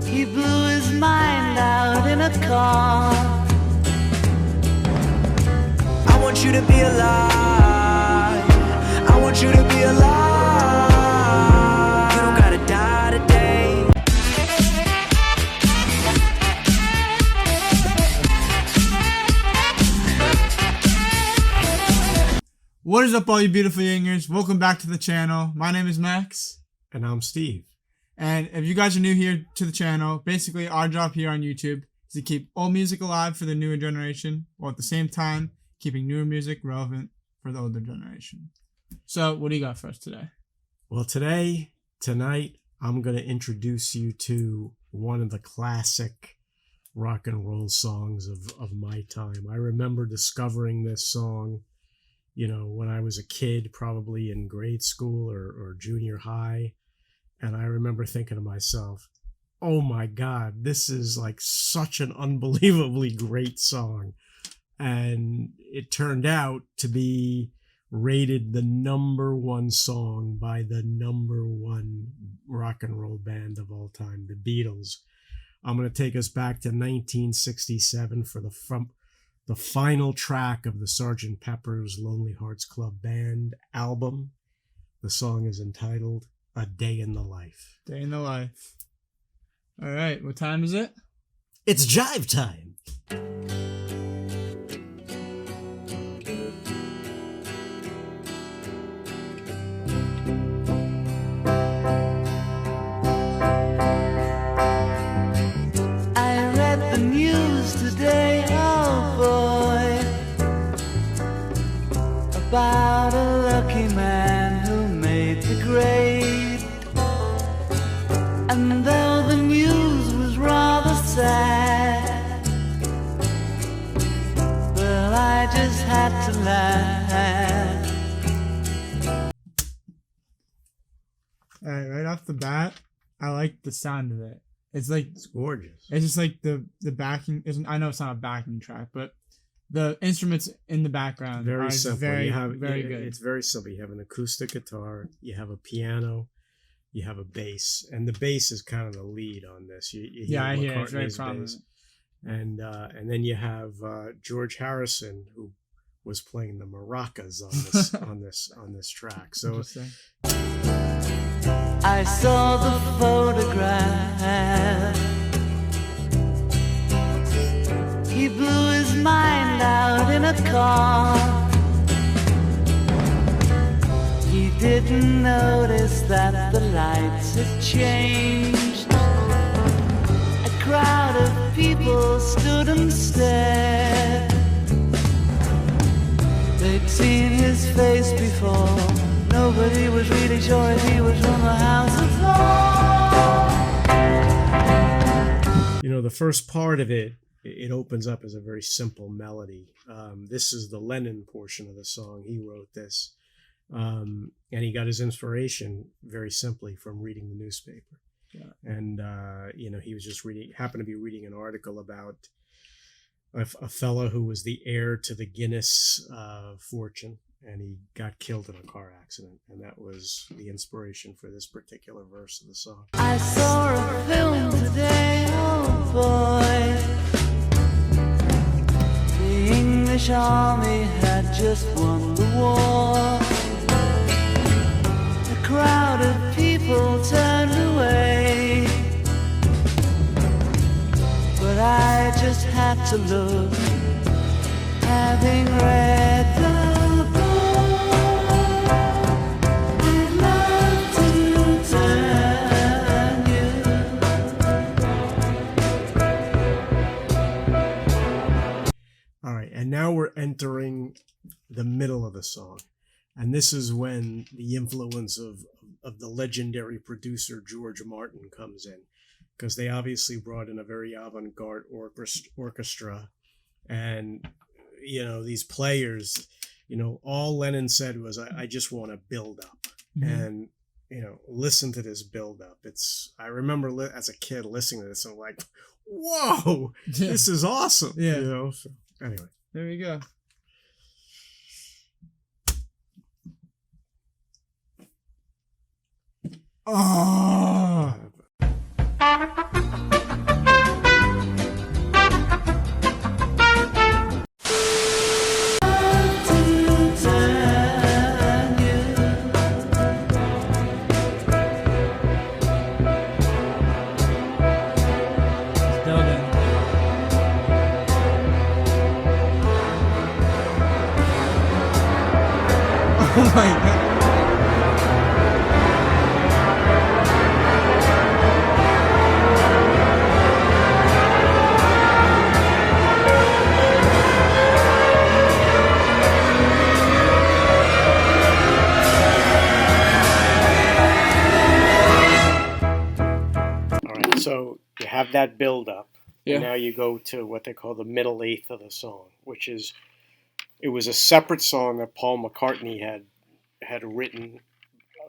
He blew his mind out in a car. I want you to be alive. I want you to be alive. You don't gotta die today. What is up, all you beautiful yingers? Welcome back to the channel. My name is Max. And I'm Steve. And if you guys are new here to the channel, basically our job here on YouTube is to keep old music alive for the newer generation, while at the same time keeping newer music relevant for the older generation. So what do you got for us today? Well, tonight, I'm going to introduce you to one of the classic rock and roll songs of my time. I remember discovering this song, when I was a kid, probably in grade school or junior high. And I remember thinking to myself, oh my God, this is like such an unbelievably great song. And it turned out to be rated the #1 song by the #1 rock and roll band of all time, the Beatles. I'm going to take us back to 1967 for the final track of the Sgt. Pepper's Lonely Hearts Club Band album. The song is entitled A Day in the Life. Day in the life. All right, what time is it? It's jive time. I read the news today, oh boy, about a lucky man who made the grade. And though the news was rather sad, well, I just had to laugh. All right off the bat, I like the sound of it. It's gorgeous. It's just like the backing isn't. I know it's not a backing track, but the instruments in the background Very simple. very good. It's very simple. You have an acoustic guitar, you have a piano, you have a bass, and the bass is kind of the lead on this. You hear I hear it's very McCartney's prominent. bass. And then you have George Harrison, who was playing the maracas on this on this track. So Interesting. I saw the photograph. He blew his mind out in a car. He didn't notice that the lights had changed. A crowd of people stood and stared. They'd seen his face before. Nobody was really sure if he was from the House of Law. the first part of it opens up as a very simple melody. This is the Lennon portion of the song. He wrote this. And he got his inspiration very simply from reading the newspaper. Yeah. And, he was just happened to be reading an article about a fellow who was the heir to the Guinness fortune, and he got killed in a car accident. And that was the inspiration for this particular verse of the song. I saw a film today, oh boy. The English army had just won the war. A crowd of people turned away, but I just had to look, having read the book. I'd love to tell you. All right, and now we're entering the middle of the song. And this is when the influence of the legendary producer George Martin comes in, because they obviously brought in a very avant-garde orchestra. And, these players, all Lennon said was, I just want to build up. Mm-hmm. And, listen to this build up. I remember as a kid listening to this, and I'm like, whoa, this is awesome. Yeah. So anyway. There we go. Oh. All right, so you have that build up, Yeah. and now you go to what they call the middle eighth of the song, which is it was a separate song that Paul McCartney had written,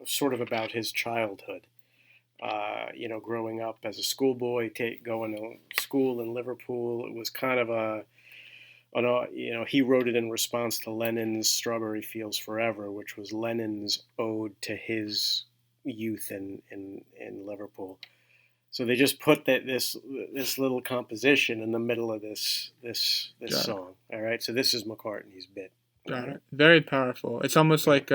sort of about his childhood. Growing up as a schoolboy, going to school in Liverpool. It was kind of he wrote it in response to Lennon's "Strawberry Fields Forever," which was Lennon's ode to his youth in Liverpool. So they just put this little composition in the middle of this song. All right, so this is McCartney's bit. Got it. Very powerful. It's almost like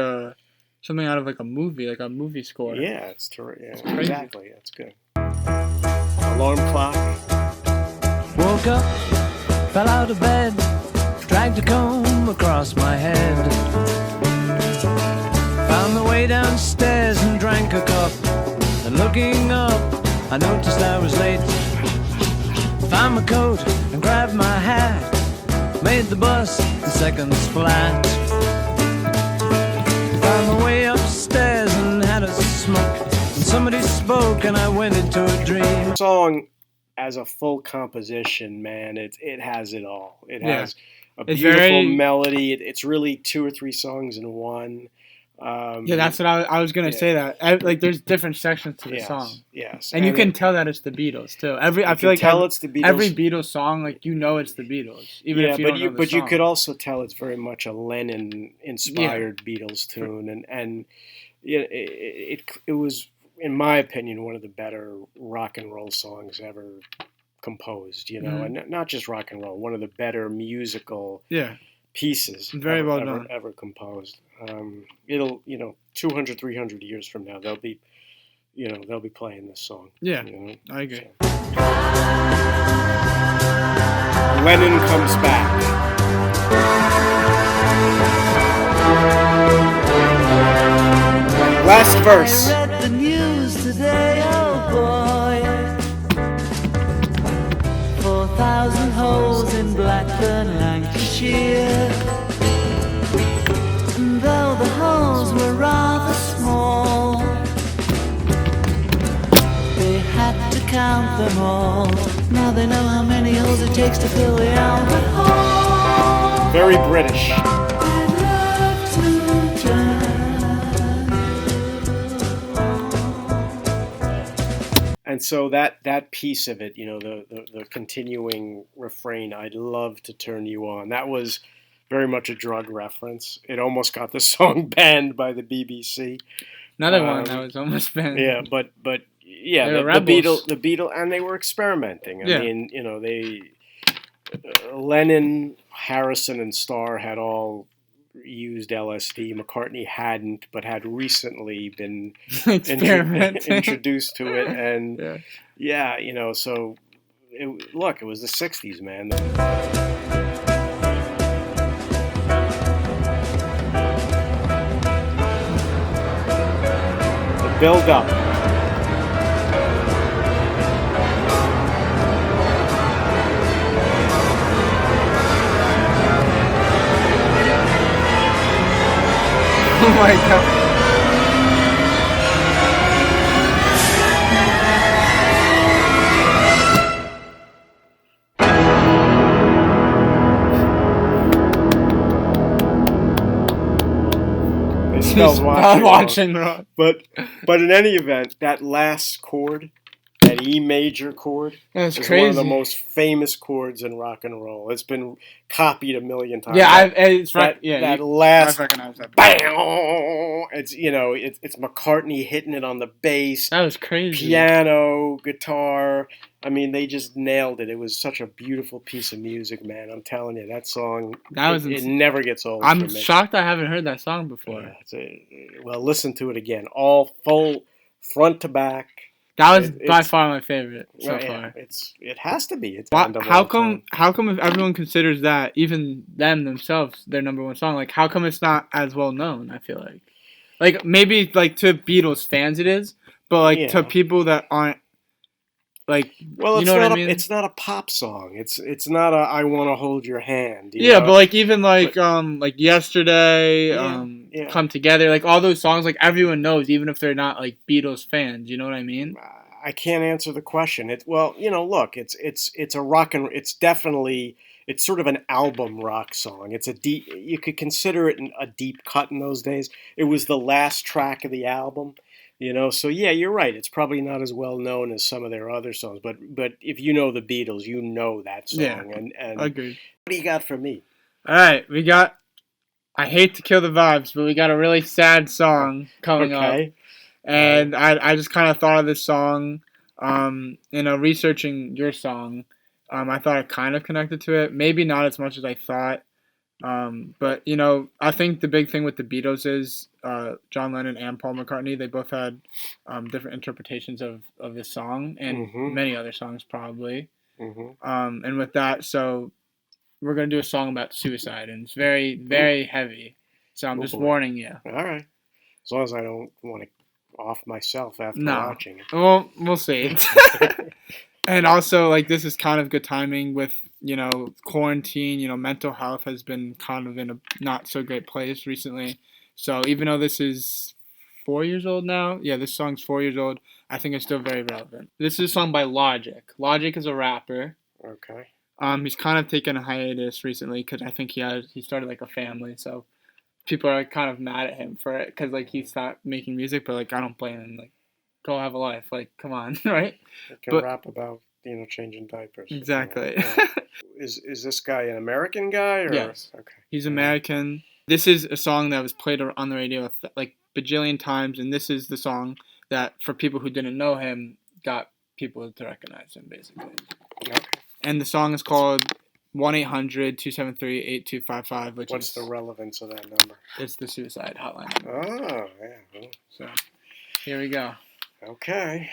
something out of like a movie score. Yeah, it's terrific. Yeah, crazy. Exactly. That's good. Alarm clock. Woke up, fell out of bed, dragged a comb across my head. Found the way downstairs and drank a cup. And looking up, I noticed I was late. Found my coat and grabbed my hat. Made the bus in seconds flat. Found my way upstairs and had a smoke. And somebody spoke and I went into a dream. Song as a full composition, man, it has it all. It has a beautiful melody. It's really 2 or 3 songs in one. That's what I was gonna say. That like there's different sections to the song. Yes, and you can tell that it's the Beatles too. I feel like it's the Beatles. Every Beatles song, like it's the Beatles. Even if you don't know the song. You could also tell it's very much a Lennon-inspired Beatles tune, and it was, in my opinion, one of the better rock and roll songs ever composed. And not just rock and roll, one of the better musical pieces very well done ever composed. It'll 200, 300 years from now they'll be playing this song. I agree. So. Lennon comes back. Last verse. I read the news today, oh boy. 4,000 holes in Blackburn, Lancashire. And though the holes were rather small, they had to count them all. Now they know how many holes it takes to fill the Albert Hall. Very British. And so that piece of it, the continuing refrain, "I'd love to turn you on," that was very much a drug reference. It almost got the song banned by the BBC. Another one that was almost banned. Yeah, but the Beatles, and they were experimenting. I mean, Lennon, Harrison, and Starr had all used LSD. McCartney hadn't, but had recently been introduced to it, and so it was the '60s, man. The build up. Oh my god. They spelled watching. Wrong. But in any event, that last chord, that E major chord, is crazy. One of the most famous chords in rock and roll. It's been copied a million times. It's right. That last I recognize that. Bam! It's McCartney hitting it on the bass. That was crazy. Piano, guitar. I mean, they just nailed it. It was such a beautiful piece of music, man. I'm telling you, that song. It never gets old. I'm shocked I haven't heard that song before. Well, listen to it again. All full, front to back. That was by It's far my favorite so yeah, far. it has to be. It's Why, band of how all come? time. How come if everyone considers that, even them themselves, their number one song, like how come it's not as well known? I feel like maybe like to Beatles fans it is, but like to Yeah. people that aren't like, Well, you know what I mean? it's not a pop song. It's not a I want to hold your hand. You Yeah, know? but like even But- like yesterday, yeah. come together, like all those songs, like everyone knows, even if they're not like Beatles fans. You know what I mean? I can't answer the question. Well, look, it's a rock and it's definitely it's sort of an album rock song. It's a deep. You could consider it a deep cut in those days. It was the last track of the album. So yeah, you're right. It's probably not as well known as some of their other songs, but if you know the Beatles, you know that song. Yeah, And agreed. what do you got for me? All right, we got. I hate to kill the vibes, but we got a really sad song coming up. Okay. And I just kind of thought of this song, researching your song. I thought it kind of connected to it. Maybe not as much as I thought. But I think the big thing with the Beatles is John Lennon and Paul McCartney. They both had different interpretations of this song and many other songs probably. And with that, so we're gonna do a song about suicide, and it's very, very heavy. So I'm just warning you. All right. As long as I don't want to off myself after watching it. Well, we'll see. And also, like, this is kind of good timing with, quarantine. Mental health has been kind of in a not so great place recently. So even though this is 4 years old now, yeah, this song's 4 years old, I think it's still very relevant. This is a song by Logic. Logic is a rapper. Okay. He's kind of taken a hiatus recently because I think he started like a family, so people are like, kind of mad at him for it because like he stopped making music, but like I don't blame him. Like, go have a life. Like, come on, right? You can rap about changing diapers. Exactly. Is this guy an American guy? Or? Yes. Okay. He's American. This is a song that was played on the radio like bajillion times, and this is the song that for people who didn't know him got people to recognize him basically. Okay. And the song is called 1-800-273-8255, which What's the relevance of that number? It's the suicide hotline number. Oh, yeah. Well, so, here we go. Okay.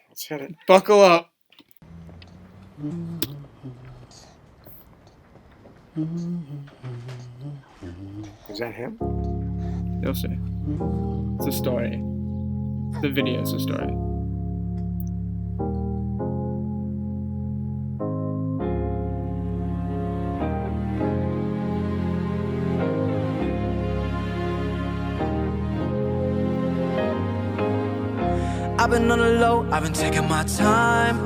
Let's hit it. Buckle up. Is that him? You'll see. It's a story. The video is a story. I've been on the low, I've been taking my time.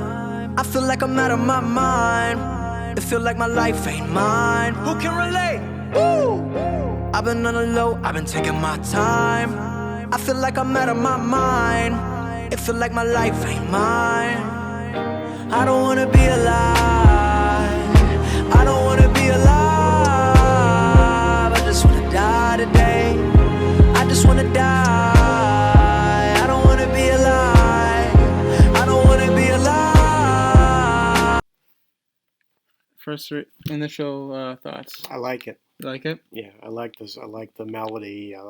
I feel like I'm out of my mind. It feel like my life ain't mine. Who can relate? Woo! I've been on the low, I've been taking my time. I feel like I'm out of my mind. It feel like my life ain't mine. I don't wanna be alive. I don't wanna be alive. I just wanna die today. I just wanna die. First initial thoughts. I like it. You like it? Yeah, I like this. I like the melody. I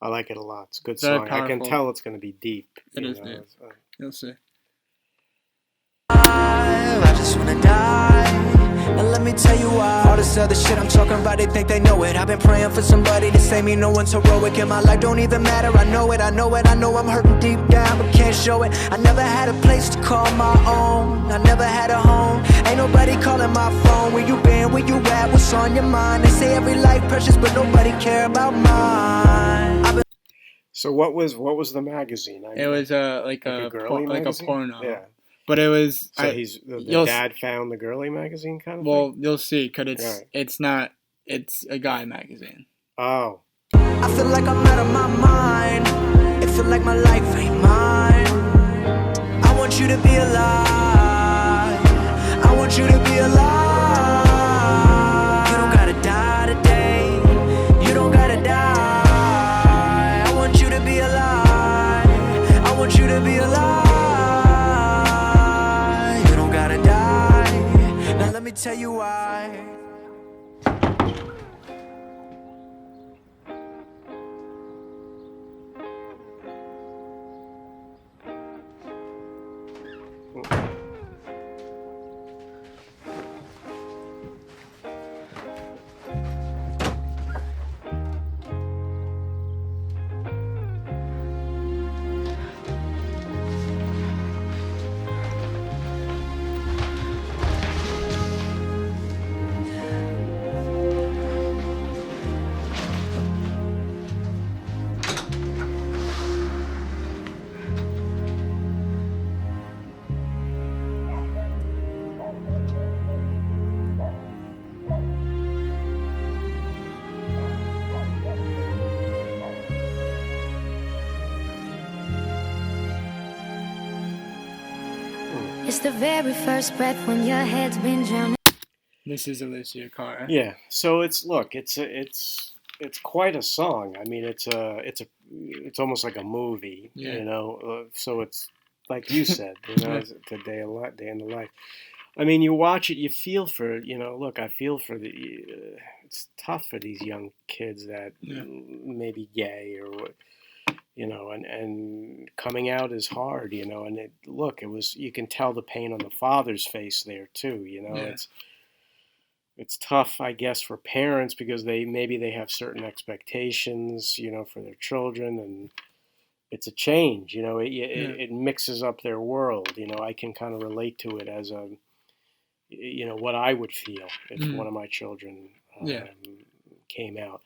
like it a lot. It's a good Very song. powerful. I can tell it's going to be deep. It is deep. You'll see. I just wanna die. And let me tell you why. All this other shit I'm talking about, they think they know it. I've been praying for somebody to save me. No one's heroic in my life, don't even matter. I know it, I know it, I know I'm hurting deep down, but can't show it. I never had a place to call my own. I never had a home. Ain't nobody calling my phone. Where you been, where you at, what's on your mind? They say every life precious, but nobody care about mine. So what was the magazine? It was like a porno. Yeah. But it was. So the dad found the girly magazine kind of thing? Well, you'll see, because it's not. It's a guy magazine. Oh. I feel like I'm out of my mind. It feel like my life ain't mine. I want you to be alive. I want you to be alive. You don't gotta die today. You don't gotta die. I want you to be alive. I want you to be alive. Let me tell you why. the very first breath when your head's been drowning. This is Alessia Cara. Yeah. So it's quite a song. I mean, it's almost like a movie. Yeah. You know. So it's like you said. You know, it's a day in the life. I mean, you watch it, you feel for, look, I feel for it's tough for these young kids that maybe gay or, and coming out is hard, and you can tell the pain on the father's face there too, it's tough, I guess, for parents because maybe they have certain expectations, for their children, and it's a change, it mixes up their world, I can kind of relate to it as what I would feel if one of my children came out.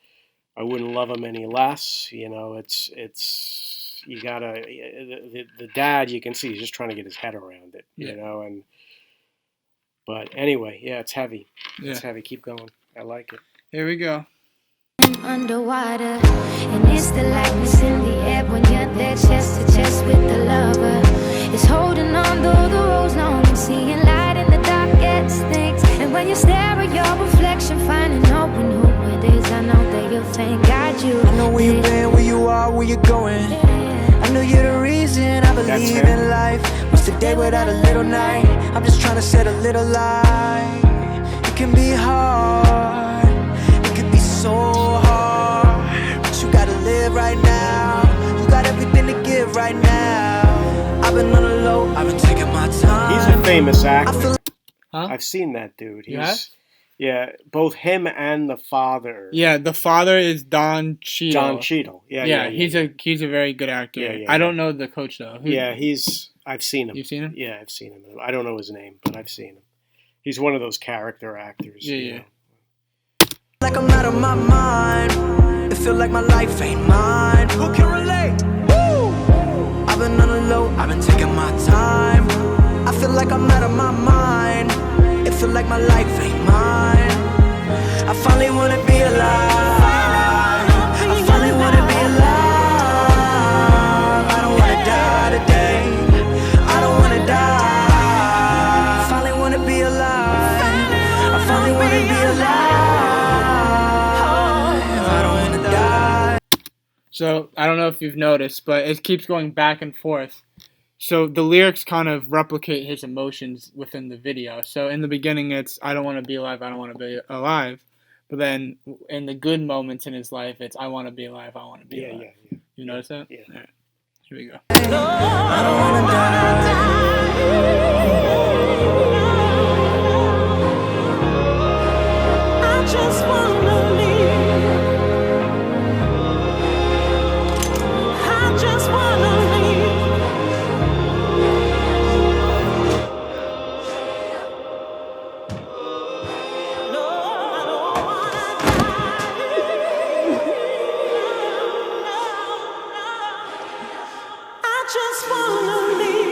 I wouldn't love him any less. It's you gotta the dad. You can see he's just trying to get his head around it. But anyway, it's heavy. Yeah. It's heavy. Keep going. I like it. Here we go. Underwater, and it's the lightness in the air when you're there chest to chest with the lover. It's holding on though the road's long and seeing light in the darkest things. And when you stare at your reflection, finding hope in who it is, I know that your fame guide you. I know where you've been, where you are, where you're going. I know you're the reason I believe in life. What's the day without a little night? I'm just trying to set a little light. It can be hard, it could be so hard, but you gotta live right now. You got everything to give right now. I've been on the low, I've been taking my time. He's a famous actor. Huh? I've seen that dude. Yeah, both him and the father. Yeah, the father is Don Cheadle. John Cheadle. Yeah, he's a very good actor. Yeah, I don't know the coach though. I've seen him. You've seen him? Yeah, I've seen him. I don't know his name, but I've seen him. He's one of those character actors. Yeah. Like I'm out of my mind. It feel like my life ain't mine. Who can relate? Woo! I've been on the low, I've been taking my time. I feel like I'm out of my mind. It feel like my life ain't mine. I finally wanna be alive. I finally wanna be alive. I don't wanna die today. I don't wanna die. I finally wanna be alive. I finally wanna be alive. I don't wanna die. So I don't know if you've noticed, but it keeps going back and forth. So the lyrics kind of replicate his emotions within the video. So in the beginning, it's I don't want to be alive, I don't want to be alive. But then in the good moments in his life, it's I want to be alive, I want to be alive. Yeah. You notice that? Yeah. All right. Here we go. I don't wanna die. I just wanna leave. I just wanna leave. No, I don't wanna die. I just wanna leave.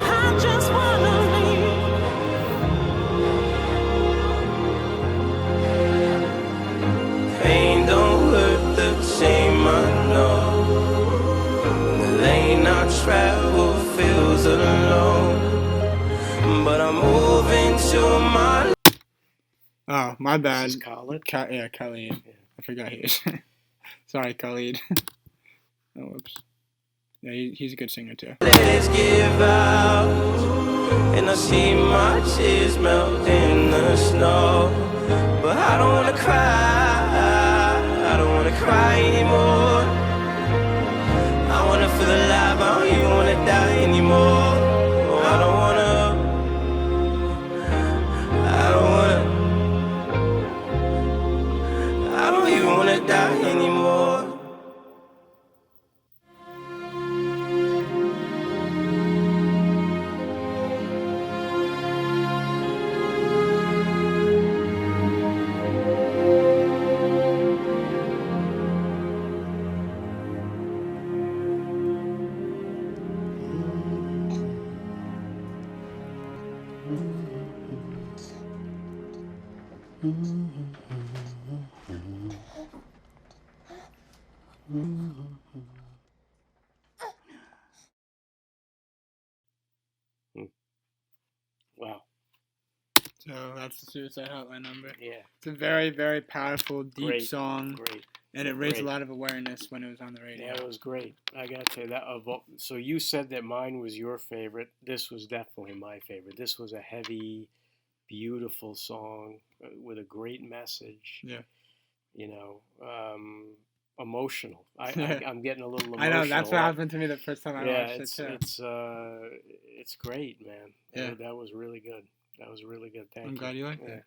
I just wanna leave. Pain don't hurt the same, I know. The lane I travel feels alone, but I'm moving to my. Oh, my bad. This is Khalid. Khalid. I forgot he is. Sorry, Khalid. Oh, whoops. Yeah, he's a good singer too. Let's give out, and I see my tears melt in the snow, but I don't wanna cry. I don't wanna cry anymore. I wanna feel alive. I don't even wanna die anymore. Oh, I don't wanna. I don't even wanna die anymore. Wow. So that's the Suicide Hotline number. Yeah. It's a very, very powerful, deep Great. song, Great. and it raised Great. a lot of awareness when it was on the radio. Yeah, it was great. I gotta say that. So you said that mine was your favorite. This was definitely my favorite. This was a heavy, beautiful song with a great message. Yeah. You know, emotional. I'm getting a little emotional. I know, that's what happened to me the first time I watched it too. It's great, man. Yeah. That was really good. That was really good. Thank you. I'm glad you liked Yeah. it.